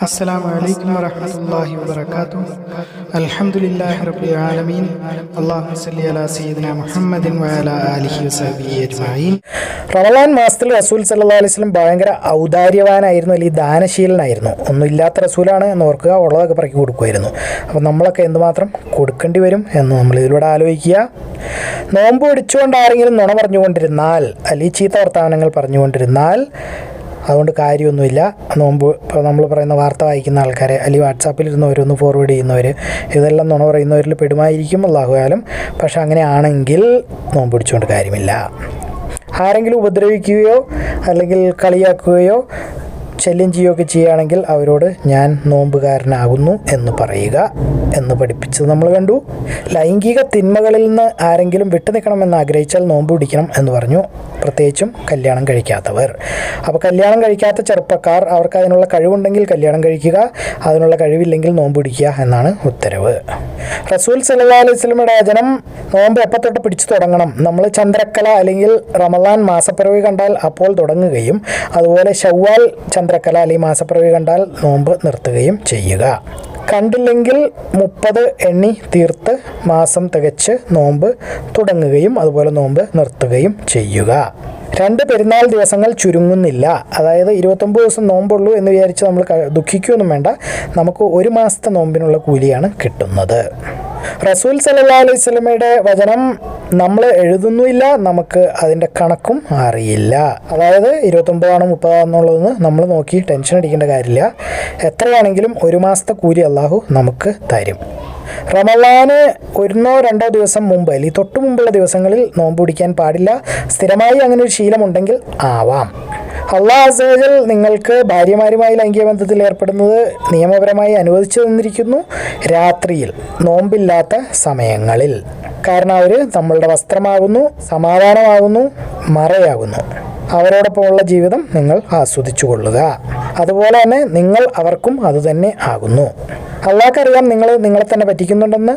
السلام عليكم ورحمة الله وبركاته. الحمد لله رب العالمين. اللهم صل على سيدنا محمد وعلى آله وصحبه أجمعين. റമളാൻ മാസത്തിൽ റസൂൽ സല്ലല്ലാഹു അലൈഹി വസല്ലം ഭയങ്കര ഔദാര്യവാനായിരുന്നു, അല്ലെങ്കിൽ ദാനശീലനായിരുന്നു. ഒന്നുമില്ലാത്ത റസൂലാണ് എന്ന് ഓർക്കുക, ഉള്ളതൊക്കെ പറക്കി കൊടുക്കുമായിരുന്നു. അപ്പോൾ നമ്മളൊക്കെ എന്തുമാത്രം കൊടുക്കേണ്ടി വരും എന്ന് നമ്മൾ ഇതിലൂടെ ആലോചിക്കുക. നോമ്പ് പിടിച്ചുകൊണ്ട് ആരെങ്കിലും നുണ പറഞ്ഞുകൊണ്ടിരുന്നാൽ, അല്ലെങ്കിൽ ചീത്ത വർത്തമാനങ്ങൾ പറഞ്ഞുകൊണ്ടിരുന്നാൽ അതുകൊണ്ട് കാര്യമൊന്നുമില്ല. നോമ്പ് ഇപ്പോൾ നമ്മൾ പറയുന്ന വാർത്ത വായിക്കുന്ന ആൾക്കാരെ, അല്ലെങ്കിൽ വാട്സാപ്പിലിരുന്നവരൊന്ന് ഫോർവേഡ് ചെയ്യുന്നവർ, ഇതെല്ലാം നുണ പറയുന്നവരിൽ പെടുമായിരിക്കും അല്ലാഹു ആലം. പക്ഷെ അങ്ങനെ ആണെങ്കിൽ നോമ്പ് പിടിച്ചുകൊണ്ട് കാര്യമില്ല. ആരെങ്കിലും ഉപദ്രവിക്കുകയോ അല്ലെങ്കിൽ കളിയാക്കുകയോ ശല്യം ചെയ്യുകയൊക്കെ ചെയ്യുകയാണെങ്കിൽ അവരോട് ഞാൻ നോമ്പുകാരനാകുന്നു എന്ന് പറയുക എന്ന് പഠിപ്പിച്ചത് നമ്മൾ കണ്ടു. ലൈംഗിക തിന്മകളിൽ നിന്ന് ആരെങ്കിലും വിട്ടുനിൽക്കണമെന്ന് ആഗ്രഹിച്ചാൽ നോമ്പ് പിടിക്കണം എന്ന് പറഞ്ഞു, പ്രത്യേകിച്ചും കല്യാണം കഴിക്കാത്തവർ. അപ്പോൾ കല്യാണം കഴിക്കാത്ത ചെറുപ്പക്കാർ, അവർക്ക് അതിനുള്ള കഴിവുണ്ടെങ്കിൽ കല്യാണം കഴിക്കുക, അതിനുള്ള കഴിവില്ലെങ്കിൽ നോമ്പ് പിടിക്കുക എന്നാണ് ഉത്തരവ്. റസൂൽ സല്ലല്ലാഹു അലൈഹി വസല്ലമയുടെ വചനം നോമ്പ് എപ്പോൾ തൊട്ട് പിടിച്ചു തുടങ്ങണം. നമ്മൾ ചന്ദ്രക്കല അല്ലെങ്കിൽ റമളാൻ മാസപ്പിറവി കണ്ടാൽ അപ്പോൾ തുടങ്ങുകയും, അതുപോലെ ശവ്വാൽ ചന്ദ്രക്കല അല്ലെങ്കിൽ മാസപ്പിറവി കണ്ടാൽ നോമ്പ് നിർത്തുകയും ചെയ്യുക. കണ്ടില്ലെങ്കിൽ 30 എണ്ണി തീർത്ത് മാസം തികച്ച് നോമ്പ് തുടങ്ങുകയും അതുപോലെ നോമ്പ് നിർത്തുകയും ചെയ്യുക. 2 പെരുന്നാൾ ദിവസങ്ങൾ ചുരുങ്ങുന്നില്ല. അതായത് 29 ദിവസം നോമ്പുള്ളൂ എന്ന് വിചാരിച്ച് നമ്മൾ ദുഃഖിക്കുകയൊന്നും വേണ്ട. നമുക്ക് 1 മാസത്തെ നോമ്പിനുള്ള കൂലിയാണ് കിട്ടുന്നത്. റസൂൽ സല്ലല്ലാഹു അലൈഹി വസല്ലമയുടെ വചനം നമ്മൾ എഴുതുന്നുമില്ല, നമുക്ക് അതിൻ്റെ കണക്കും അറിയില്ല. അതായത് 29 30 എന്നുള്ളതെന്ന് നമ്മൾ നോക്കി ടെൻഷൻ അടിക്കേണ്ട കാര്യമില്ല. എത്രയാണെങ്കിലും 1 മാസത്തെ കൂലി അല്ലാഹു നമുക്ക് തരും. റമളാന് 1 2 ദിവസം മുമ്പ്, അല്ലെങ്കിൽ തൊട്ട് മുമ്പുള്ള ദിവസങ്ങളിൽ നോമ്പ് പിടിക്കാൻ പാടില്ല. സ്ഥിരമായി അങ്ങനെ ഒരു ശീലമുണ്ടെങ്കിൽ ആവാം. അല്ലാഹു അസ്സ വജൽ നിങ്ങൾക്ക് ഭാര്യമാരുമായി ലൈംഗിക ബന്ധത്തിൽ ഏർപ്പെടുന്നത് നിയമപരമായി അനുവദിച്ചു തന്നിരിക്കുന്നു, രാത്രിയിൽ നോമ്പില്ലാത്ത സമയങ്ങളിൽ. കാരണം അവർ നമ്മളുടെ വസ്ത്രമാകുന്നു, സമാധാനമാകുന്നു, മറയാകുന്നു. അവരോടൊപ്പമുള്ള ജീവിതം നിങ്ങൾ ആസ്വദിച്ചു കൊള്ളുക. അതുപോലെ തന്നെ നിങ്ങൾ അവർക്കും അതുതന്നെ ആകുന്നു. അല്ലാഹ്ക്കറിയാം നിങ്ങളെ തന്നെ പറ്റിക്കുന്നുണ്ടെന്ന്.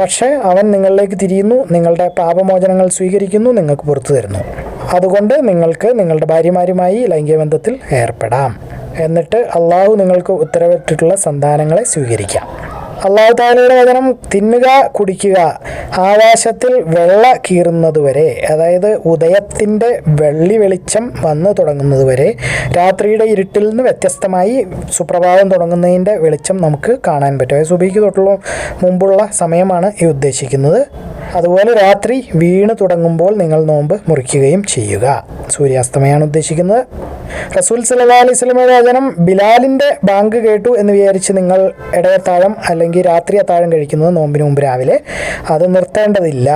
പക്ഷേ അവൻ നിങ്ങളിലേക്ക് തിരിയുന്നു, നിങ്ങളുടെ പാപമോചനങ്ങൾ സ്വീകരിക്കുന്നു, നിങ്ങൾക്ക് പുറത്തു തരുന്നു. അതുകൊണ്ട് നിങ്ങൾക്ക് നിങ്ങളുടെ ഭാര്യമാരുമായി ലൈംഗിക ബന്ധത്തിൽ ഏർപ്പെടാം. എന്നിട്ട് അള്ളാഹു നിങ്ങൾക്ക് ഉത്തരവിട്ടിട്ടുള്ള സന്താനങ്ങളെ സ്വീകരിക്കാം. അല്ലാഹു തആലയുടെ വചനം തിന്നുക, കുടിക്കുക, ആകാശത്തിൽ വെള്ള കീറുന്നതുവരെ, അതായത് ഉദയത്തിൻ്റെ വെള്ളി വെളിച്ചം വന്നു തുടങ്ങുന്നതുവരെ, രാത്രിയുടെ ഇരുട്ടിൽ നിന്ന് വ്യത്യസ്തമായി സുപ്രഭാതം തുടങ്ങുന്നതിൻ്റെ വെളിച്ചം നമുക്ക് കാണാൻ പറ്റും. സുബഹിക്ക് തൊട്ടുള്ള മുമ്പുള്ള സമയമാണ് ഈ ഉദ്ദേശിക്കുന്നത്. അതുപോലെ രാത്രി വീണ് തുടങ്ങുമ്പോൾ നിങ്ങൾ നോമ്പ് മുറിക്കുകയും ചെയ്യുക. സൂര്യാസ്തമയമാണ് ഉദ്ദേശിക്കുന്നത്. റസൂൽ സല്ലല്ലാഹു അലൈഹി വസല്ലമയുടെ വചനം ബിലാലിൻ്റെ ബാങ്ക് കേട്ടു എന്ന് വിചാരിച്ച് നിങ്ങൾ ഇടയത്താഴം അല്ലെങ്കിൽ രാത്രി അത്താഴം കഴിക്കുന്നത് നോമ്പിന് മുമ്പ് രാവിലെ അത് നിർത്തേണ്ടതില്ല.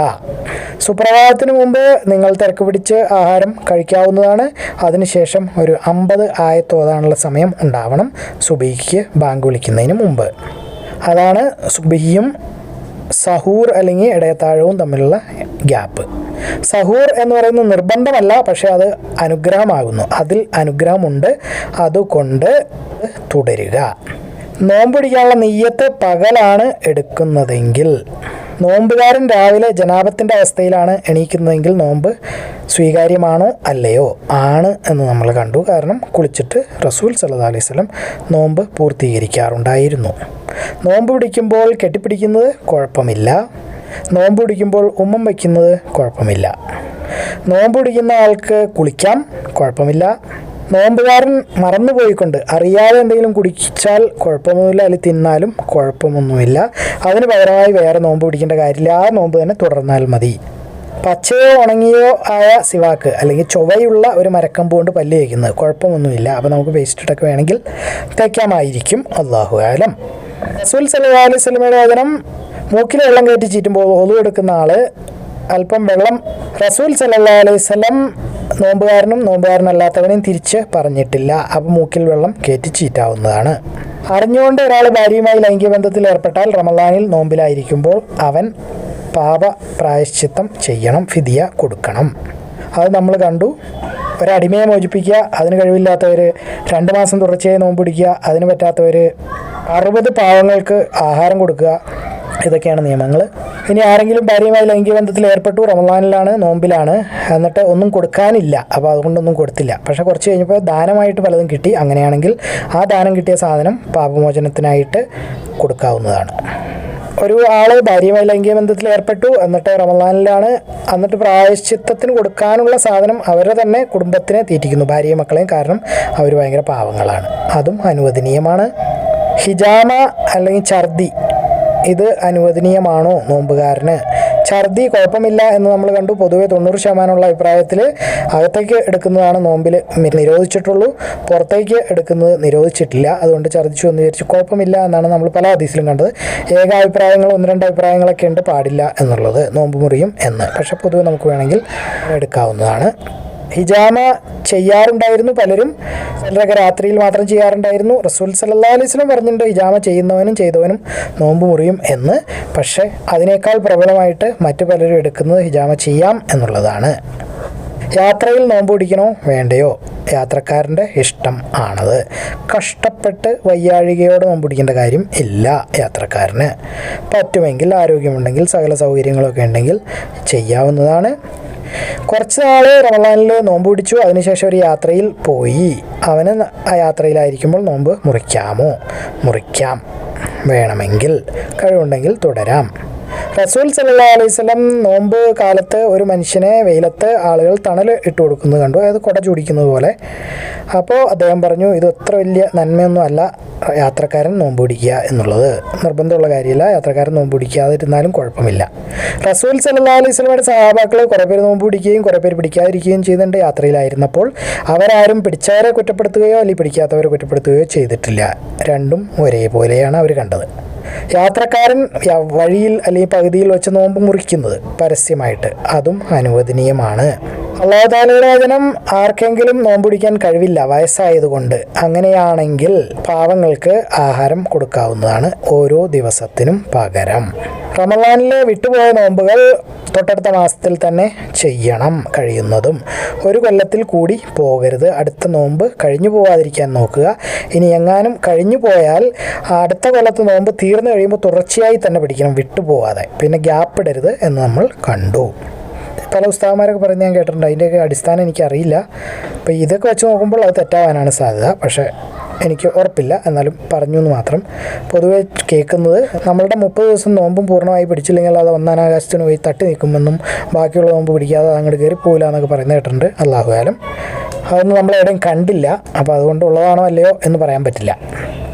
സുപ്രഭാതത്തിന് മുമ്പ് നിങ്ങൾ തിരക്ക് പിടിച്ച് ആഹാരം കഴിക്കാവുന്നതാണ്. അതിനുശേഷം ഒരു 50 ആയത്ത് ഓതാനുള്ള സമയം ഉണ്ടാവണം സുബഹിക്ക് ബാങ്ക് വിളിക്കുന്നതിന് മുമ്പ്. അതാണ് സുബഹിയും സഹൂർ അല്ലെങ്കിൽ ഇടയത്താഴവും തമ്മിലുള്ള ഗ്യാപ്പ്. സഹൂർ എന്ന് പറയുന്നത് നിർബന്ധമല്ല, പക്ഷേ അത് അനുഗ്രഹമാകുന്നു. അതിൽ അനുഗ്രഹമുണ്ട്. അതുകൊണ്ട് തുടരുക. നോമ്പ് പിടിക്കാനുള്ള നിയ്യത്ത് പകലാണ് എടുക്കുന്നതെങ്കിൽ, നോമ്പുകാരൻ രാവിലെ ജനാബത്തിൻ്റെ അവസ്ഥയിലാണ് എണീക്കുന്നതെങ്കിൽ നോമ്പ് സ്വീകാര്യമാണോ അല്ലയോ? ആണ് എന്ന് നമ്മൾ കണ്ടു. കാരണം കുളിച്ചിട്ട് റസൂൽ സല്ലല്ലാഹു അലൈഹി വസല്ലം നോമ്പ് പൂർത്തീകരിക്കാറുണ്ടായിരുന്നു. നോമ്പ് പിടിക്കുമ്പോൾ കെട്ടിപ്പിടിക്കുന്നത് കുഴപ്പമില്ല. നോമ്പ് പിടിക്കുമ്പോൾ ഉമ്മം വയ്ക്കുന്നത് കുഴപ്പമില്ല. നോമ്പ് പിടിക്കുന്ന ആൾക്ക് കുളിക്കാം, കുഴപ്പമില്ല. നോമ്പുകാരൻ മറന്നുപോയിക്കൊണ്ട് അറിയാതെ എന്തെങ്കിലും കുടിച്ചാൽ കുഴപ്പമൊന്നുമില്ല, അല്ലെങ്കിൽ തിന്നാലും കുഴപ്പമൊന്നുമില്ല. അതിന് പകരമായി വേറെ നോമ്പ് പിടിക്കേണ്ട കാര്യമില്ല. ആ നോമ്പ് തന്നെ തുടർന്നാൽ മതി. പച്ചയോ ഉണങ്ങിയോ ആയ സിവാക്ക് അല്ലെങ്കിൽ ചൊവ്വയുള്ള ഒരു മരക്കമ്പ് കൊണ്ട് പല്ല് തേക്കുന്നത് കുഴപ്പമൊന്നുമില്ല. അപ്പോൾ നമുക്ക് പേസ്റ്റിട്ടൊക്കെ വേണമെങ്കിൽ തേക്കാമായിരിക്കും. അല്ലാഹു ആലം. റസൂൽ സല്ലല്ലാഹു അലൈഹി വസല്ലമയുടെ വചനം മൂക്കിൽ വെള്ളം കയറ്റി ചീറ്റുമ്പോൾ ഒളു എടുക്കുന്ന ആൾ അല്പം വെള്ളം, റസൂൽ സല്ലല്ലാഹു അലൈഹി വസല്ലം നോമ്പുകാരനും നോമ്പുകാരനല്ലാത്തവനെയും തിരിച്ച് പറഞ്ഞിട്ടില്ല. അപ്പോൾ മൂക്കിൽ വെള്ളം കയറ്റി ചീറ്റാവുന്നതാണ്. അറിഞ്ഞുകൊണ്ട് ഒരാൾ ഭാര്യയുമായി ലൈംഗിക ബന്ധത്തിൽ ഏർപ്പെട്ടാൽ റമളാനിൽ നോമ്പിലായിരിക്കുമ്പോൾ അവൻ പാപ പ്രായശ്ചിത്തം ചെയ്യണം, ഫിദിയ കൊടുക്കണം. അത് നമ്മൾ കണ്ടു. ഒരടിമയെ മോചിപ്പിക്കുക, അതിന് കഴിവില്ലാത്തവർ 2 മാസം തുടർച്ചയായി നോമ്പ് പിടിക്കുക, അതിന് പറ്റാത്തവർ 60 പാവങ്ങൾക്ക് ആഹാരം കൊടുക്കുക, ഇതൊക്കെയാണ് നിയമങ്ങൾ. ഇനി ആരെങ്കിലും ഭാര്യയുമായി ലൈംഗിക ബന്ധത്തിൽ ഏർപ്പെട്ടു, റമളാനിലാണ്, നോമ്പിലാണ്, എന്നിട്ട് ഒന്നും കൊടുക്കാനില്ല, അപ്പോൾ അതുകൊണ്ടൊന്നും കൊടുത്തില്ല. പക്ഷേ കുറച്ച് കഴിഞ്ഞപ്പോൾ ദാനമായിട്ട് പലതും കിട്ടി. അങ്ങനെയാണെങ്കിൽ ആ ദാനം കിട്ടിയ സാധനം പാപമോചനത്തിനായിട്ട് കൊടുക്കാവുന്നതാണ്. ഒരു ആൾ ഭാര്യയുമായി ലൈംഗിക ബന്ധത്തിൽ ഏർപ്പെട്ടു, എന്നിട്ട് റമളാനിലാണ്, എന്നിട്ട് പ്രായശ്ചിത്തത്തിന് കൊടുക്കാനുള്ള സാധനം അവരെ തന്നെ കുടുംബത്തിനെ തീറ്റിക്കുന്നു, ഭാര്യയും മക്കളെയും. കാരണം അവർ ഭയങ്കര പാവങ്ങളാണ്. അതും അനുവദനീയമാണ്. ഹിജാമ അല്ലെങ്കിൽ ഛർദി, ഇത് അനുവദനീയമാണോ നോമ്പുകാരന്? ഛർദി കുഴപ്പമില്ല എന്ന് നമ്മൾ കണ്ടു. പൊതുവെ 90% അഭിപ്രായത്തിൽ അകത്തേക്ക് എടുക്കുന്നതാണ് നോമ്പിൽ നിരോധിച്ചിട്ടുള്ളൂ, പുറത്തേക്ക് എടുക്കുന്നത് നിരോധിച്ചിട്ടില്ല. അതുകൊണ്ട് ഛർദിച്ചു എന്ന് വിചാരിച്ച് കുഴപ്പമില്ല എന്നാണ് നമ്മൾ പല ഹദീസിലും കണ്ടത്. ഏകാഭിപ്രായങ്ങൾ 1-2 അഭിപ്രായങ്ങളൊക്കെ ഉണ്ട്, പാടില്ല എന്നുള്ളത്, നോമ്പ് മുറിയും എന്ന്. പക്ഷേ പൊതുവെ നമുക്ക് വേണമെങ്കിൽ എടുക്കാവുന്നതാണ്. ഹിജാമ ചെയ്യാറുണ്ടായിരുന്നു പലരും, ചിലരൊക്കെ രാത്രിയിൽ മാത്രം ചെയ്യാറുണ്ടായിരുന്നു. റസൂൽ സല്ലല്ലാഹു അലൈഹി വസല്ലം പറഞ്ഞിട്ടുണ്ട് ഹിജാമ ചെയ്യുന്നവനും ചെയ്തവനും നോമ്പ് മുറിയും എന്ന്. പക്ഷേ അതിനേക്കാൾ പ്രബലമായിട്ട് മറ്റു പലരും എടുക്കുന്നത് ഹിജാമ ചെയ്യാം എന്നുള്ളതാണ്. യാത്രയിൽ നോമ്പ് പിടിക്കണോ വേണ്ടയോ? യാത്രക്കാരൻ്റെ ഇഷ്ടം ആണത്. കഷ്ടപ്പെട്ട് വയ്യാഴികയോടെ നോമ്പ് പിടിക്കേണ്ട കാര്യം ഇല്ല യാത്രക്കാരന്. പറ്റുമെങ്കിൽ, ആരോഗ്യമുണ്ടെങ്കിൽ, സകല സൗകര്യങ്ങളൊക്കെ ഉണ്ടെങ്കിൽ ചെയ്യാവുന്നതാണ്. കുറച്ച് നാൾ റമളാനിൽ നോമ്പ് പിടിച്ചു, അതിനുശേഷം ഒരു യാത്രയിൽ പോയി. അവന് ആ യാത്രയിലായിരിക്കുമ്പോൾ നോമ്പ് മുറിക്കാമോ? മുറിക്കാം, വേണമെങ്കിൽ, കഴിവുണ്ടെങ്കിൽ തുടരാം. റസൂൽ സല്ലല്ലാഹു അലൈഹി വസല്ലം നോമ്പ് കാലത്ത് ഒരു മനുഷ്യനെ വെയിലത്ത് ആളുകൾ തണൽ ഇട്ട് കൊടുക്കുന്നത് കണ്ടു, അതായത് കുട ചൂടിക്കുന്നത് പോലെ. അപ്പോൾ അദ്ദേഹം പറഞ്ഞു, ഇത് അത്ര വലിയ നന്മയൊന്നും അല്ല യാത്രക്കാരൻ നോമ്പ് പിടിക്കുക എന്നുള്ളത്. നിർബന്ധമുള്ള കാര്യമില്ല, യാത്രക്കാരൻ നോമ്പ് പിടിക്കാതിരുന്നാലും കുഴപ്പമില്ല. റസൂൽ സല്ലല്ലാഹു അലൈഹി വസല്ലമയുടെ സഹാബാക്കൾ കുറേ പേര് നോമ്പ് പിടിക്കുകയും കുറേ പേര് പിടിക്കാതിരിക്കുകയും ചെയ്യുന്നുണ്ട്. യാത്രയിലായിരുന്നപ്പോൾ അവരാരും പിടിച്ചവരെ കുറ്റപ്പെടുത്തുകയോ അല്ലെങ്കിൽ പിടിക്കാത്തവരെ കുറ്റപ്പെടുത്തുകയോ ചെയ്തിട്ടില്ല. രണ്ടും ഒരേപോലെയാണ് അവർ കണ്ടത്. യാത്രക്കാരൻ വഴിയിൽ അല്ലെങ്കിൽ പകുതിയിൽ വെച്ച് നോമ്പ് മുറിക്കുന്നത് പരസ്യമായിട്ട്, അതും അനുവദനീയമാണ്. അല്ലാഹു തആലയുടെ വചനം, ആർക്കെങ്കിലും നോമ്പ് പിടിക്കാൻ കഴിവില്ല വയസ്സായതുകൊണ്ട്, അങ്ങനെയാണെങ്കിൽ പാവങ്ങൾക്ക് ആഹാരം കൊടുക്കാവുന്നതാണ് ഓരോ ദിവസത്തിനും പകരം. റമളാനിൽ വിട്ടുപോയ നോമ്പുകൾ തൊട്ടടുത്ത മാസത്തിൽ തന്നെ ചെയ്യണം കഴിയുന്നതും. ഒരു കൊല്ലത്തിൽ കൂടി പോകരുത്. അടുത്ത നോമ്പ് കഴിഞ്ഞു പോകാതിരിക്കാൻ നോക്കുക. ഇനി എങ്ങാനും കഴിഞ്ഞു പോയാൽ അടുത്ത കൊല്ലത്ത് നോമ്പ് തീർന്നു കഴിയുമ്പോൾ തുടർച്ചയായി തന്നെ പിടിക്കണം, വിട്ടുപോകാതെ. പിന്നെ ഗ്യാപ്പ് ഇടരുത് എന്ന് നമ്മൾ കണ്ടു. പല ഉസ്താദന്മാരൊക്കെ പറയുന്നത് ഞാൻ കേട്ടിട്ടുണ്ട്. അതിൻ്റെയൊക്കെ അടിസ്ഥാനം എനിക്കറിയില്ല. അപ്പോൾ ഇതൊക്കെ വെച്ച് നോക്കുമ്പോൾ അത് തെറ്റാവാനാണ് സാധ്യത. പക്ഷേ എനിക്ക് ഉറപ്പില്ല, എന്നാലും പറഞ്ഞു എന്ന് മാത്രം. പൊതുവെ കേൾക്കുന്നത് നമ്മളുടെ 30 ദിവസം നോമ്പും പൂർണ്ണമായി പിടിച്ചില്ലെങ്കിൽ അത് ഒന്നാം ആകാശത്തിന് പോയി തട്ടി നിൽക്കുമെന്നും ബാക്കിയുള്ള നോമ്പ് പിടിക്കാതെ അങ്ങോട്ട് കയറി പോകില്ല എന്നൊക്കെ പറയുന്നത് കേട്ടിട്ടുണ്ട്. അല്ലാഹു ആലം. അതൊന്നും നമ്മളെവിടെയും കണ്ടില്ല. അപ്പോൾ അതുകൊണ്ടുള്ളതാണോ അല്ലയോ എന്ന് പറയാൻ പറ്റില്ല.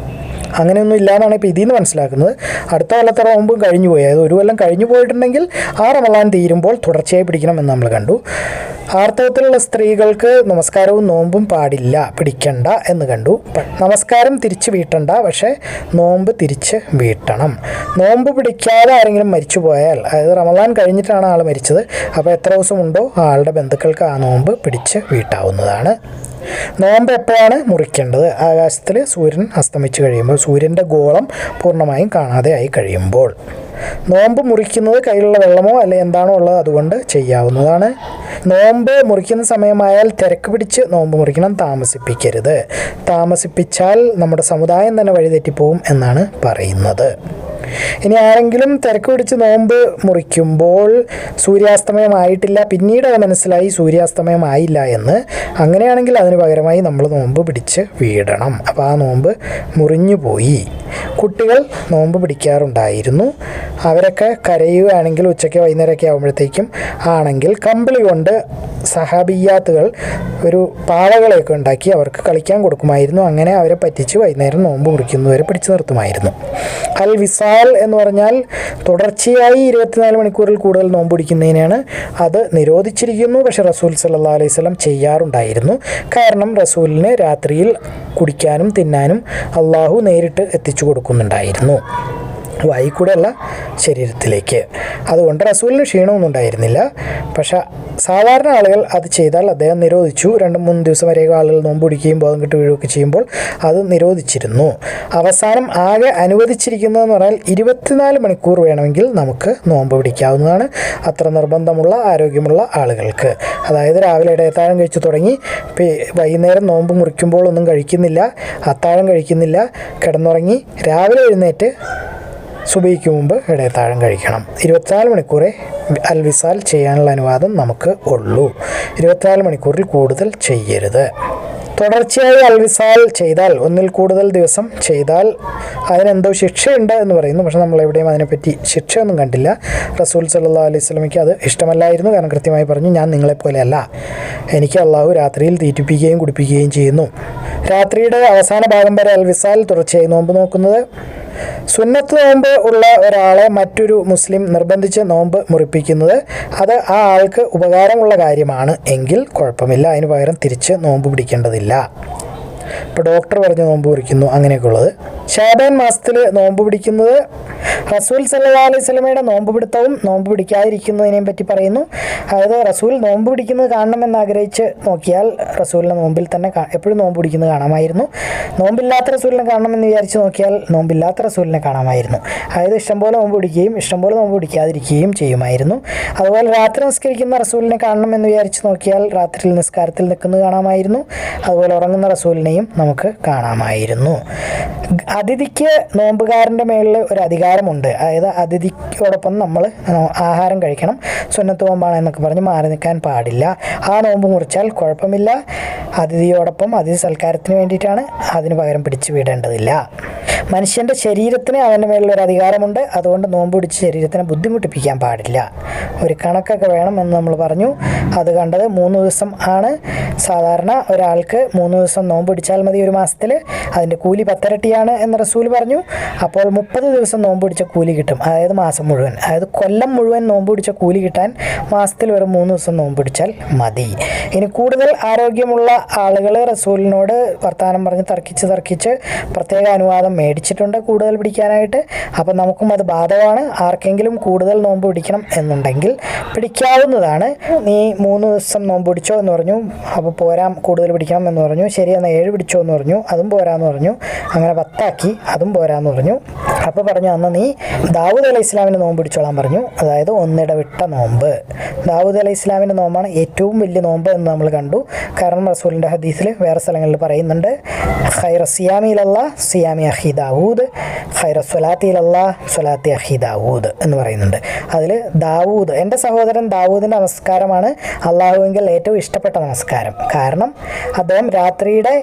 അങ്ങനെയൊന്നും ഇല്ലയെന്നാണ് ഇപ്പോൾ ഇതിൽ നിന്ന് മനസ്സിലാക്കുന്നത്. അടുത്ത കൊല്ലത്തെ നോമ്പും കഴിഞ്ഞു പോയി, അതായത് ഒരു കൊല്ലം കഴിഞ്ഞു പോയിട്ടുണ്ടെങ്കിൽ ആ റമളാൻ തീരുമ്പോൾ തുടർച്ചയായി പിടിക്കണം എന്ന് നമ്മൾ കണ്ടു. ആർത്തവത്തിലുള്ള സ്ത്രീകൾക്ക് നമസ്കാരവും നോമ്പും പാടില്ല, പിടിക്കണ്ട എന്ന് കണ്ടു. നമസ്കാരം തിരിച്ച് വീട്ടണ്ട, പക്ഷേ നോമ്പ് തിരിച്ച് വീട്ടണം. നോമ്പ് പിടിക്കാതെ ആരെങ്കിലും മരിച്ചു പോയാൽ, അതായത് റമളാൻ കഴിഞ്ഞിട്ടാണ് ആൾ മരിച്ചത്, അപ്പോൾ എത്ര ദിവസമുണ്ടോ ആളുടെ ബന്ധുക്കൾക്ക് ആ നോമ്പ് പിടിച്ച് വീട്ടാവുന്നതാണ്. നോമ്പ് എപ്പോഴാണ് മുറിക്കേണ്ടത്? ആകാശത്തിൽ സൂര്യൻ അസ്തമിച്ച് കഴിയുമ്പോൾ, സൂര്യൻ്റെ ഗോളം പൂർണ്ണമായും കാണാതെ ആയി കഴിയുമ്പോൾ. നോമ്പ് മുറിക്കുന്നത് കയ്യിലുള്ള വെള്ളമോ അല്ലെങ്കിൽ എന്താണോ ഉള്ളത് അതുകൊണ്ട് ചെയ്യാവുന്നതാണ്. നോമ്പ് മുറിക്കുന്ന സമയമായാൽ തിരക്ക് പിടിച്ച് നോമ്പ് മുറിക്കണം, താമസിപ്പിക്കരുത്. താമസിപ്പിച്ചാൽ നമ്മുടെ സമുദായം തന്നെ വഴിതെറ്റിപ്പോവും എന്നാണ് പറയുന്നത്. ഇനി ആരെങ്കിലും തിരക്ക് പിടിച്ച് നോമ്പ് മുറിക്കുമ്പോൾ സൂര്യാസ്തമയമായിട്ടില്ല, പിന്നീട് അത് മനസ്സിലായി സൂര്യാസ്തമയമായില്ല എന്ന്, അങ്ങനെയാണെങ്കിൽ അതിന് പകരമായി നമ്മൾ നോമ്പ് പിടിച്ച് വീടണം. അപ്പോൾ ആ നോമ്പ് മുറിഞ്ഞു പോയി. കുട്ടികൾ നോമ്പ് പിടിക്കാറുണ്ടായിരുന്നു. അവരൊക്കെ കരയുകയാണെങ്കിൽ ഉച്ചയ്ക്ക് വൈകുന്നേരമൊക്കെ ആകുമ്പോഴത്തേക്കും ആണെങ്കിൽ കമ്പിളി കൊണ്ട് സഹാബിയാത്തുകൾ ഒരു പാവകളെയൊക്കെ ഉണ്ടാക്കി അവർക്ക് കളിക്കാൻ കൊടുക്കുമായിരുന്നു. അങ്ങനെ അവരെ പറ്റിച്ച് വൈകുന്നേരം നോമ്പ് മുറിക്കുന്നവരെ പിടിച്ചു നിർത്തുമായിരുന്നു. അൽ വിസാൽ എന്ന് പറഞ്ഞാൽ തുടർച്ചയായി 24 മണിക്കൂറിൽ കൂടുതൽ നോമ്പ് പിടിക്കുന്നതിനാണ്. അത് നിരോധിച്ചിരിക്കുന്നു. പക്ഷേ റസൂൽ സല്ലല്ലാഹു അലൈഹി വസല്ലം ചെയ്യാറുണ്ടായിരുന്നു. കാരണം റസൂലിന് രാത്രിയിൽ കുടിക്കാനും തിന്നാനും അള്ളാഹു നേരിട്ട് എത്തിച്ചു കൊടുക്കുന്നുണ്ടായിരുന്നു, വായിക്കൂടെയല്ല ശരീരത്തിലേക്ക്. അതുകൊണ്ട് റസൂലിന് ക്ഷീണമൊന്നും ഉണ്ടായിരുന്നില്ല. പക്ഷേ സാധാരണ ആളുകൾ അത് ചെയ്താൽ അദ്ദേഹം നിരോധിച്ചു. 2-3 ദിവസം വരെ ആളുകൾ നോമ്പ് പിടിക്കുകയും ബോധം കെട്ട് വീഴുകയൊക്കെ ചെയ്യുമ്പോൾ അത് നിരോധിച്ചിരുന്നു. അവസാനം ആകെ അനുവദിച്ചിരിക്കുന്നതെന്ന് പറഞ്ഞാൽ 24 മണിക്കൂർ വേണമെങ്കിൽ നമുക്ക് നോമ്പ് പിടിക്കാവുന്നതാണ്, അത്ര നിർബന്ധമുള്ള ആരോഗ്യമുള്ള ആളുകൾക്ക്. അതായത് രാവിലെ ഇടയത്താഴം കഴിച്ചു തുടങ്ങി വൈകുന്നേരം നോമ്പ് മുറിക്കുമ്പോൾ ഒന്നും കഴിക്കുന്നില്ല, അത്താഴം കഴിക്കുന്നില്ല, കിടന്നുറങ്ങി രാവിലെ എഴുന്നേറ്റ് സുബഹിക്ക് മുമ്പ് ഇടയത്താഴം കഴിക്കണം. 24 മണിക്കൂറേ അൽവിസാൽ ചെയ്യാനുള്ള അനുവാദം നമുക്ക് ഉള്ളൂ. 24 മണിക്കൂറിൽ കൂടുതൽ ചെയ്യരുത്. തുടർച്ചയായി അൽവിസാൽ ചെയ്താൽ, ഒന്നിൽ കൂടുതൽ ദിവസം ചെയ്താൽ അതിനെന്തോ ശിക്ഷയുണ്ട് എന്ന് പറയുന്നു. പക്ഷെ നമ്മളെവിടെയും അതിനെപ്പറ്റി ശിക്ഷയൊന്നും കണ്ടില്ല. റസൂൽ സല്ലല്ലാഹു അലൈഹി വസല്ലമയ്ക്ക് അത് ഇഷ്ടമല്ലായിരുന്നു. കാരണം കൃത്യമായി പറഞ്ഞു, ഞാൻ നിങ്ങളെപ്പോലെയല്ല, എനിക്ക് അള്ളാഹു രാത്രിയിൽ തീറ്റിപ്പിക്കുകയും കുടിപ്പിക്കുകയും ചെയ്യുന്നു. രാത്രിയുടെ അവസാന ഭാഗം വരെ അൽവിസാൽ തുടർച്ചയായി നോമ്പ് നോക്കുന്നത്. സുന്നത്ത് നോമ്പ് ഉള്ള ഒരാളെ മറ്റൊരു മുസ്ലിം നിർബന്ധിച്ച് നോമ്പ് മുറിപ്പിക്കുന്നത് അത് ആ ആൾക്ക് ഉപകാരമുള്ള കാര്യമാണ് എങ്കിൽ കുഴപ്പമില്ല. അതിന് പകരം തിരിച്ച് നോമ്പ് പിടിക്കേണ്ടതില്ല. ഇപ്പോൾ ഡോക്ടർ പറഞ്ഞ് നോമ്പ് മുറിക്കുന്നു, അങ്ങനെയൊക്കെ ഉള്ളത്. ശഅബാൻ മാസത്തിൽ നോമ്പ് പിടിക്കുന്നത്, റസൂൽ സല്ലല്ലാഹു അലൈഹി വസല്ലമയുടെ നോമ്പ് പിടുത്തവും നോമ്പ് പിടിക്കാതിരിക്കുന്നതിനെയും പറ്റി പറയുന്നു. അതായത് റസൂൽ നോമ്പ് പിടിക്കുന്നത് കാണണമെന്ന് ആഗ്രഹിച്ച് നോക്കിയാൽ റസൂലിനെ നോമ്പിൽ തന്നെ എപ്പോഴും നോമ്പ് പിടിക്കുന്നത് കാണാമായിരുന്നു. നോമ്പില്ലാത്ത റസൂലിനെ കാണണമെന്ന് വിചാരിച്ച് നോക്കിയാൽ നോമ്പില്ലാത്ത റസൂലിനെ കാണാമായിരുന്നു. അതായത് ഇഷ്ടംപോലെ നോമ്പ് പിടിക്കുകയും ഇഷ്ടംപോലെ നോമ്പ് പിടിക്കാതിരിക്കുകയും ചെയ്യുമായിരുന്നു. അതുപോലെ രാത്രി നിസ്കരിക്കുന്ന റസൂലിനെ കാണണമെന്ന് വിചാരിച്ച് നോക്കിയാൽ രാത്രിയിൽ നിസ്കാരത്തിൽ നിൽക്കുന്നത് കാണാമായിരുന്നു. അതുപോലെ ഉറങ്ങുന്ന റസൂലിനെയും നമുക്ക് കാണാമായിരുന്നു. അതിഥിക്ക് നോമ്പുകാരൻ്റെ മേളിൽ ഒരു അധികാരമുണ്ട്. അതായത് അതിഥിയോടൊപ്പം നമ്മൾ ആഹാരം കഴിക്കണം. സുന്നത്ത് നോമ്പാണ് എന്നൊക്കെ പറഞ്ഞ് മാറി നിൽക്കാൻ പാടില്ല. ആ നോമ്പ് മുറിച്ചാൽ കുഴപ്പമില്ല. അതിഥിയോടൊപ്പം അതിഥി സൽക്കാരത്തിന് വേണ്ടിയിട്ടാണ്, അതിന് പകരം പിടിച്ചു വിടേണ്ടതില്ല. മനുഷ്യൻ്റെ ശരീരത്തിന് അവൻ്റെ മേളിലൊരു അധികാരമുണ്ട്. അതുകൊണ്ട് നോമ്പ് പിടിച്ച് ശരീരത്തിനെ ബുദ്ധിമുട്ടിപ്പിക്കാൻ പാടില്ല. ഒരു കണക്കൊക്കെ വേണം എന്ന് നമ്മൾ പറഞ്ഞു. അത് കണ്ടത് 3 ദിവസം ആണ്. സാധാരണ ഒരാൾക്ക് 3 ദിവസം നോമ്പ് പിടിച്ചാൽ മതി ഒരു മാസത്തിൽ. അതിൻ്റെ കൂലി 10 ഇരട്ടിയാണ് എന്ന് റസൂൽ പറഞ്ഞു. അപ്പോൾ 30 ദിവസം നോമ്പ് പിടിച്ച കൂലി കിട്ടും. അതായത് മാസം മുഴുവൻ, അതായത് കൊല്ലം മുഴുവൻ നോമ്പ് പിടിച്ച കൂലി കിട്ടാൻ മാസത്തിൽ വെറും 3 ദിവസം നോമ്പ് പിടിച്ചാൽ മതി. ഇനി കൂടുതൽ ആരോഗ്യമുള്ള ആളുകൾ റസൂലിനോട് വർത്തമാനം പറഞ്ഞ് തർക്കിച്ച് പ്രത്യേക അനുവാദം മേടിച്ചിട്ടുണ്ട് കൂടുതൽ പിടിക്കാനായിട്ട്. അപ്പം നമുക്കും അത് ബാധകമാണ്. ആർക്കെങ്കിലും കൂടുതൽ നോമ്പ് പിടിക്കണം എന്നുണ്ടെങ്കിൽ പിടിക്കാവുന്നതാണ്. നീ 3 ദിവസം നോമ്പ് പിടിച്ചോ എന്ന് പറഞ്ഞു. അപ്പോൾ പോരാ, കൂടുതൽ പിടിക്കണം എന്ന് പറഞ്ഞു. ശരി, എന്നാൽ 7 പിടിച്ചോ എന്ന് പറഞ്ഞു. അതും പോരാന്ന് പറഞ്ഞു. അങ്ങനെ 10 ആക്കി. അതും പോരാന്ന് പറഞ്ഞു. അപ്പോൾ പറഞ്ഞു, അന്ന് നീ ദാവൂദ് അലൈഹി ഇസ്ലാമിന് നോമ്പ് പിടിച്ചോളാൻ പറഞ്ഞു. അതായത് ഒന്നിടവിട്ട നോമ്പ്. ദാവൂദ് അലൈഹി ഇസ്ലാമിൻ്റെ നോമ്പാണ് ഏറ്റവും വലിയ നോമ്പ് എന്ന് നമ്മൾ കണ്ടു. കാരണം റസൂലിൻ്റെ ഹദീസിൽ വേറെ സ്ഥലങ്ങളിൽ പറയുന്നുണ്ട്, ഖൈറ സിയാമിലല്ലാ സിയാമി അഖി ദാവൂദ്, ഖൈറ സ്വലാത്തിലല്ലാ സ്വലാത്തി അഖി ദാവൂദ് എന്ന് പറയുന്നുണ്ട്. അതിൽ ദാവൂദ്, എൻ്റെ സഹോദരൻ ദാവൂദിൻ്റെ നമസ്കാരമാണ് അള്ളാഹുവിങ്കിൽ ഏറ്റവും ഇഷ്ടപ്പെട്ട നമസ്കാരം. കാരണം അദ്ദേഹം രാത്രിയുടെ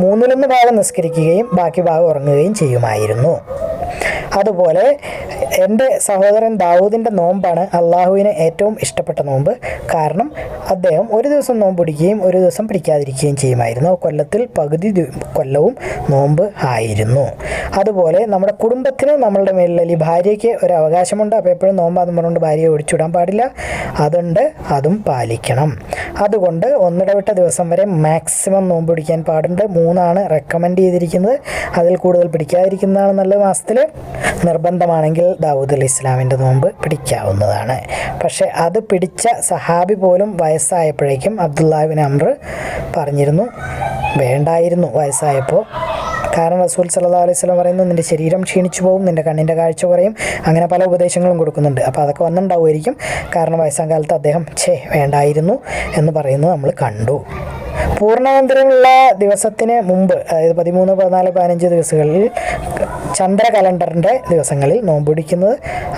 1/3 ഭാഗം നിസ്കരിക്കുകയും ബാക്കി ഭാഗം ഉറങ്ങുകയും ചെയ്യുമായിരുന്നു. അതുപോലെ എൻ്റെ സഹോദരൻ ദാവൂദിൻ്റെ നോമ്പാണ് അള്ളാഹുവിന് ഏറ്റവും ഇഷ്ടപ്പെട്ട നോമ്പ്. കാരണം അദ്ദേഹം ഒരു ദിവസം നോമ്പ് പിടിക്കുകയും ഒരു ദിവസം പിടിക്കാതിരിക്കുകയും ചെയ്യുമായിരുന്നു. കൊല്ലത്തിൽ പകുതി കൊല്ലവും നോമ്പ് ആയിരുന്നു. അതുപോലെ നമ്മുടെ കുടുംബത്തിന് നമ്മളുടെ മേലിൽ, അല്ലെങ്കിൽ ഭാര്യയ്ക്ക് ഒരു അവകാശമുണ്ട്. അപ്പോൾ എപ്പോഴും നോമ്പാന്ന് പറഞ്ഞുകൊണ്ട് ഭാര്യയെ ഒഴിച്ചുവിടാൻ പാടില്ല. അതുണ്ട്, അതും പാലിക്കണം. അതുകൊണ്ട് ഒന്നിടവിട്ട ദിവസം വരെ മാക്സിമം നോമ്പ് പിടിക്കാൻ പാടുണ്ട്. 3 റെക്കമെൻഡ് ചെയ്തിരിക്കുന്നത്. അതിൽ കൂടുതൽ പിടിക്കാതിരിക്കുന്നതാണ് നല്ലത്. മാസത്തിൽ നിർബന്ധമാണെങ്കിൽ ദാവൂദ് അലൈഹി ഇസ്ലാമിൻ്റെ നോമ്പ് പിടിക്കാവുന്നതാണ്. പക്ഷേ അത് പിടിച്ച സഹാബി പോലും വയസ്സായപ്പോഴേക്കും അബ്ദുല്ലാഹ് ഇബ്നു അംർ പറഞ്ഞിരുന്നു, വേണ്ടായിരുന്നു വയസ്സായപ്പോൾ. കാരണം റസൂൽ സല്ലല്ലാഹു അലൈഹി വസല്ലം പറയുന്നു, നിൻ്റെ ശരീരം ക്ഷീണിച്ചു പോകും, നിൻ്റെ കണ്ണിൻ്റെ കാഴ്ച കുറയും, അങ്ങനെ പല ഉപദേശങ്ങളും കൊടുക്കുന്നുണ്ട്. അപ്പോൾ അതൊക്കെ വന്നിട്ടുണ്ടാവുമായിരിക്കും. കാരണം വയസ്സാം കാലത്ത് അദ്ദേഹം വേണ്ടായിരുന്നു എന്ന് പറയുന്നത് നമ്മൾ കണ്ടു. പൂർണ്ണാന്തരമുള്ള ദിവസത്തിന് മുമ്പ്, അതായത് 13, 14, 15 ദിവസങ്ങളിൽ ചന്ദ്ര കലണ്ടറിൻ്റെ ദിവസങ്ങളിൽ നോമ്പ് പിടിക്കുന്നത്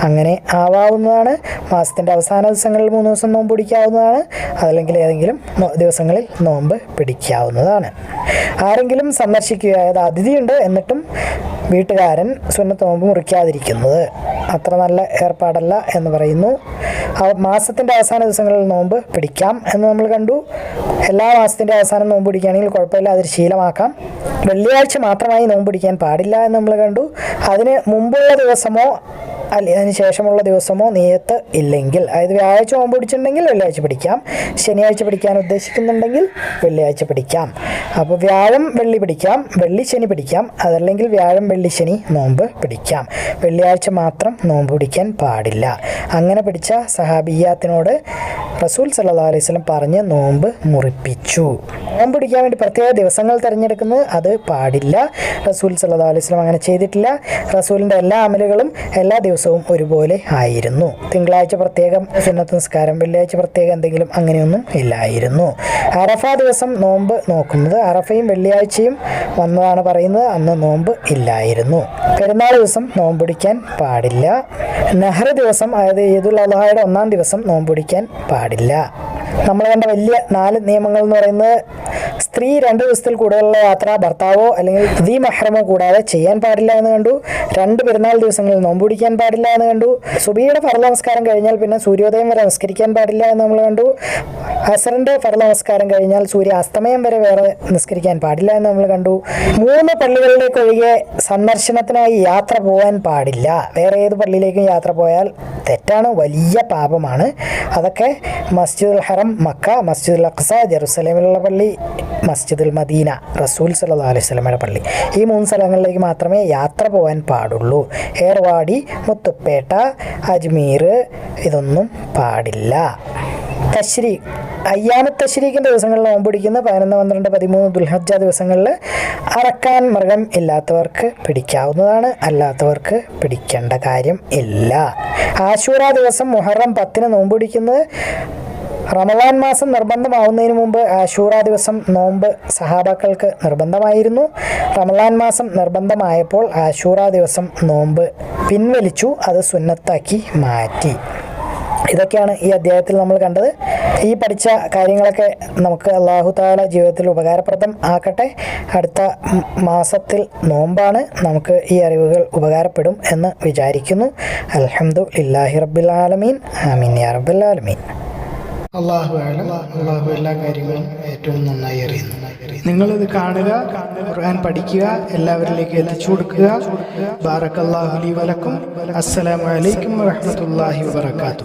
അങ്ങനെ ആവാവുന്നതാണ്. മാസത്തിൻ്റെ അവസാന ദിവസങ്ങളിൽ 3 ദിവസം നോമ്പ് പിടിക്കാവുന്നതാണ്. അതല്ലെങ്കിൽ ഏതെങ്കിലും ദിവസങ്ങളിൽ നോമ്പ് പിടിക്കാവുന്നതാണ്. ആരെങ്കിലും സന്ദർശിക്കുക, അതായത് അതിഥിയുണ്ട് എന്നിട്ടും വീട്ടുകാരൻ സുന്നത്ത് നോമ്പ് മുറിക്കാതിരിക്കുന്നത് അത്ര നല്ല ഏർപ്പാടല്ല എന്ന് പറയുന്നു. മാസത്തിൻ്റെ അവസാന ദിവസങ്ങളിൽ നോമ്പ് പിടിക്കാം എന്ന് നമ്മൾ കണ്ടു. എല്ലാ മാസത്തിൻ്റെ അവസാനം നോമ്പ് പിടിക്കുകയാണെങ്കിൽ കുഴപ്പമില്ല, അതൊരു ശീലമാക്കാം. വെള്ളിയാഴ്ച മാത്രമായി നോമ്പ് പിടിക്കാൻ പാടില്ല എന്ന് നമ്മൾ കണ്ടു. അതിന് മുമ്പുള്ള ദിവസമോ അതിന് ശേഷമുള്ള ദിവസമോ നിയത്ത് ഇല്ലെങ്കിൽ, അതായത് വ്യാഴാഴ്ച നോമ്പ് പിടിച്ചിട്ടുണ്ടെങ്കിൽ വെള്ളിയാഴ്ച പിടിക്കാം. ശനിയാഴ്ച പിടിക്കാൻ ഉദ്ദേശിക്കുന്നുണ്ടെങ്കിൽ വെള്ളിയാഴ്ച പിടിക്കാം. അപ്പോൾ വ്യാഴം വെള്ളി പിടിക്കാം, വെള്ളി ശനി പിടിക്കാം. അതല്ലെങ്കിൽ വ്യാഴം വെള്ളി ശനി നോമ്പ് പിടിക്കാം. വെള്ളിയാഴ്ച മാത്രം നോമ്പ് പിടിക്കാൻ പാടില്ല. അങ്ങനെ പിടിച്ച സഹാബിയാത്തിനോട് റസൂൽ സല്ലല്ലാഹു അലൈഹി വസല്ലം പറഞ്ഞ് നോമ്പ് മുറിപ്പിച്ചു. നോമ്പ് പിടിക്കാൻ വേണ്ടി പ്രത്യേക ദിവസങ്ങൾ തിരഞ്ഞെടുക്കുന്നത് അത് പാടില്ല. റസൂൽ സല്ലല്ലാഹു അലൈഹി വസല്ലം അങ്ങനെ ചെയ്തിട്ടില്ല. റസൂലിൻ്റെ എല്ലാ അമലുകളും എല്ലാ ദിവസവും ദിവസവും ഒരുപോലെ ആയിരുന്നു. തിങ്കളാഴ്ച പ്രത്യേകം സുന്നത്ത് നിസ്കാരം, വെള്ളിയാഴ്ച പ്രത്യേകം എന്തെങ്കിലും അങ്ങനെയൊന്നും ഇല്ലായിരുന്നു. അറഫ ദിവസം നോമ്പ് നോക്കുന്നത് അറഫയും വെള്ളിയാഴ്ചയും വന്നതാണ് പറയുന്നത്, അന്ന് നോമ്പ് ഇല്ലായിരുന്നു. പെരുന്നാൾ ദിവസം നോമ്പ് പിടിക്കാൻ പാടില്ല. നെഹ്ർ ദിവസം, അതായത് ഈദുൽ അദ്ഹയുടെ 1-ാം ദിവസം നോമ്പ് പിടിക്കാൻ പാടില്ല. നമ്മൾ കണ്ട വലിയ 4 നിയമങ്ങൾ എന്ന് പറയുന്നത് സ്ത്രീ 2 ദിവസത്തിൽ കൂടുതലുള്ള യാത്ര ഭർത്താവോ അല്ലെങ്കിൽ ദീ മഹ്റമോ കൂടാതെ ചെയ്യാൻ പാടില്ല എന്ന് കണ്ടു. 2 പെരുന്നാൾ ദിവസങ്ങളിൽ നോമ്പ് പിടിക്കാൻ പാടില്ല എന്ന് കണ്ടു. സുബഹിയുടെ ഫർള് നമസ്കാരം കഴിഞ്ഞാൽ പിന്നെ സൂര്യോദയം വരെ നിസ്കരിക്കാൻ പാടില്ല എന്ന് നമ്മൾ കണ്ടു. അസറിന്റെ ഫർള് നമസ്കാരം കഴിഞ്ഞാൽ സൂര്യ അസ്തമയം വരെ വേറെ നിസ്കരിക്കാൻ പാടില്ല എന്ന് നമ്മൾ കണ്ടു. 3 പള്ളികളിലേക്ക് ഒഴികെ സന്ദർശനത്തിനായി യാത്ര പോകാൻ പാടില്ല. വേറെ ഏത് പള്ളിയിലേക്കും യാത്ര പോയാൽ തെറ്റാണ്, വലിയ പാപമാണ്. അതൊക്കെ മസ്ജിദുൽ ഹറം മക്ക, മസ്ജിദുൽ അഖ്സ ജെറുസലേമിലുള്ള പള്ളി, മസ്ജിദുൽ മദീന റസൂൽ സല്ലല്ലാഹു അലൈഹി വസല്ലമയുടെ പള്ളി, ഈ 3 സ്ഥലങ്ങളിലേക്ക് മാത്രമേ യാത്ര പോകാൻ പാടുള്ളൂ. ഏർവാടി, മുത്തുപ്പേട്ട, അജ്മീർ ഇതൊന്നും പാടില്ല. അയ്യാമു തശ്രീഖിൻ്റെ ദിവസങ്ങളിൽ നോമ്പ് പിടിക്കുന്ന 11, 12, 13 ദുൽഹജ്ജ ദിവസങ്ങളിൽ അറക്കാൻ മൃഗം ഇല്ലാത്തവർക്ക് പിടിക്കാവുന്നതാണ്, അല്ലാത്തവർക്ക് പിടിക്കേണ്ട കാര്യം ഇല്ല. ആശൂറ ദിവസം മുഹറം 10 നോമ്പ് പിടിക്കുന്നത് റമളാൻ മാസം നിർബന്ധമാവുന്നതിന് മുമ്പ് ആശൂറ ദിവസം നോമ്പ് സഹാബാക്കൾക്ക് നിർബന്ധമായിരുന്നു. റമളാൻ മാസം നിർബന്ധമായപ്പോൾ ആശൂറ ദിവസം നോമ്പ് പിൻവലിച്ചു, അത് സുന്നത്താക്കി മാറ്റി. ഇതൊക്കെയാണ് ഈ അധ്യായത്തിൽ നമ്മൾ കണ്ടത്. ഈ പഠിച്ച കാര്യങ്ങളൊക്കെ നമുക്ക് അല്ലാഹു തആല ജീവിതത്തിൽ ഉപകാരപ്രദം ആക്കട്ടെ. അടുത്ത മാസത്തിൽ നോമ്പാണ്, നമുക്ക് ഈ അറിവുകൾ ഉപകാരപ്പെടും എന്ന് വിചാരിക്കുന്നു. അൽഹംദുലില്ലാഹി റബ്ബിൽ ആലമീൻ. ആമീൻ യാ റബ്ബൽ ആലമീൻ. അള്ളാഹു ആലം. അള്ളാഹു എല്ലാ കാര്യങ്ങളും ഏറ്റവും നന്നായി അറിയുന്നു. നിങ്ങളിത് കാണുക, ഖുർആൻ പഠിക്കുക, എല്ലാവരിലേക്ക് എത്തിച്ചു കൊടുക്കുക. ബാറക്കല്ലാഹു ലി വലക്കും. അസ്സലാമു അലൈക്കും വറഹ്മത്തുള്ളാഹി വബറകാതുഹു.